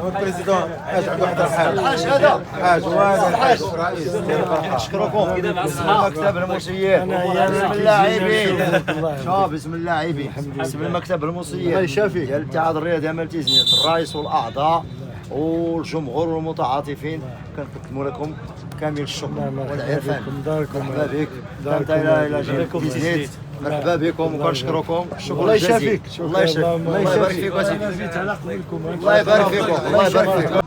البريزيدون حاج عبد الحق الحاج هذا حاج وهذا الحاج رئيس نشكركم مكتب الموصيين بسم اللاعبين شوف بسم اللاعبين بسم المكتب الموصيين الله يشافيك ديال الاتحاد الرياضي امل تيزنيت الرئيس والاعضاء والجمهور والمتعاطفين كنقدموا لكم كامل الشكر والعرفان. مرحبا بك الى تيزنيت، مرحبا بكم وكنشكركم شكرا جزيلا. الله يشافيك الله يبارك فيكم الله يبارك فيكم الله يبارك فيكم.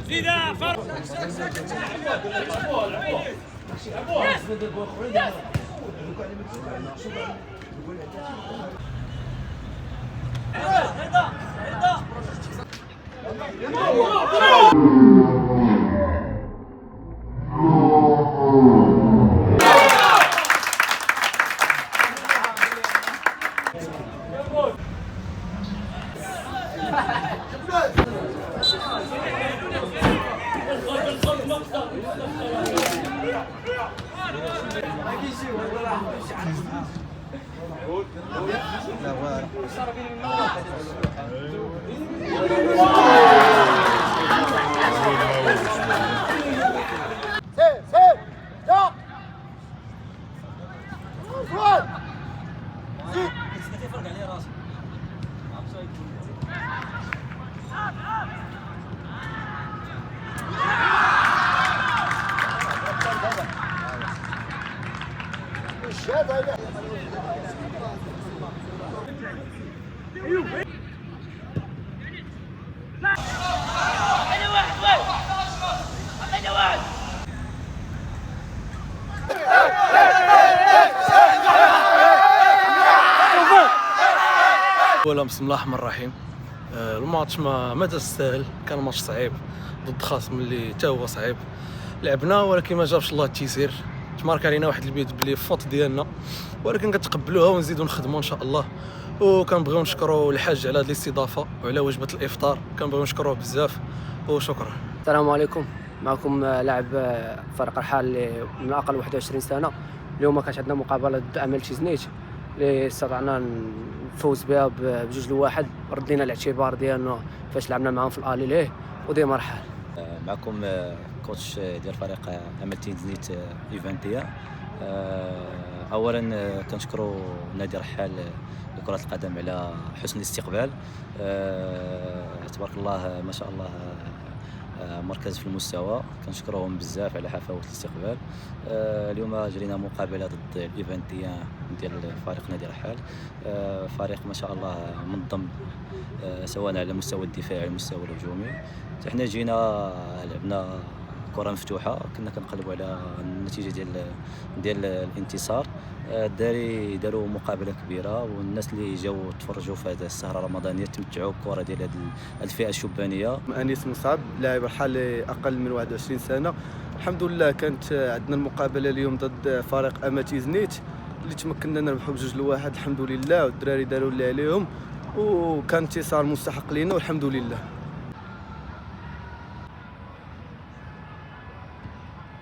زيدا فرق اولا بسم الله الرحمن الرحيم. الماتش ما داز سهل، كان ماتش صعيب ضد خصم اللي حتى هو صعيب. لعبنا ولكن ما جابش الله التيسير، تمارك علينا واحد البيت بلي فوت ديالنا، ولكن كتقبلوها ونزيدو نخدموا ان شاء الله. وكنبغيو نشكروا الحاج على هذه الاستضافه وعلى وجبه الافطار، كنبغيو نشكروه بزاف وشكرا. السلام عليكم، معكم لاعب فريق الرحال اللي من اقل 21 سنه. اليوم كانت عندنا مقابله ضد امل تيزنيت اللي استطعنا نفوز بها ب2-1. ردينا الاعتبار ديالنا فاش لعبنا معاهم في الالي ليه ودي مرحل. معكم كوتش ديال فريق امل تيزنيت ايفنتيا. اولا كنشكروا نادي رحال لكرة القدم على حسن الاستقبال. تبارك الله ما شاء الله مركز في المستوى، كنشكرهم بزاف على حفاوة الاستقبال. اليوم جرينا مقابله ضد الايفنتيا ديال فريق نادي رحال، فريق ما شاء الله منظم سواء على المستوى الدفاعي على المستوى الهجومي. حنا جينا لعبنا كره مفتوحه، كنا كنقلبوا على النتيجه ديال الانتصار. الدراري داروا مقابله كبيره، والناس اللي جاوا تفرجوا في هذه السهره الرمضانيه تمتعوا بالكره ديال هذه الفئه الشبانيه. انيس مصعب لاعب رحال اقل من 21 سنه. الحمد لله كانت عندنا المقابله اليوم ضد فريق امل تيزنيت اللي تمكنا نربحوا ب2-1 الحمد لله، والدراري داروا اللي عليهم وكان انتصار مستحق لينا والحمد لله.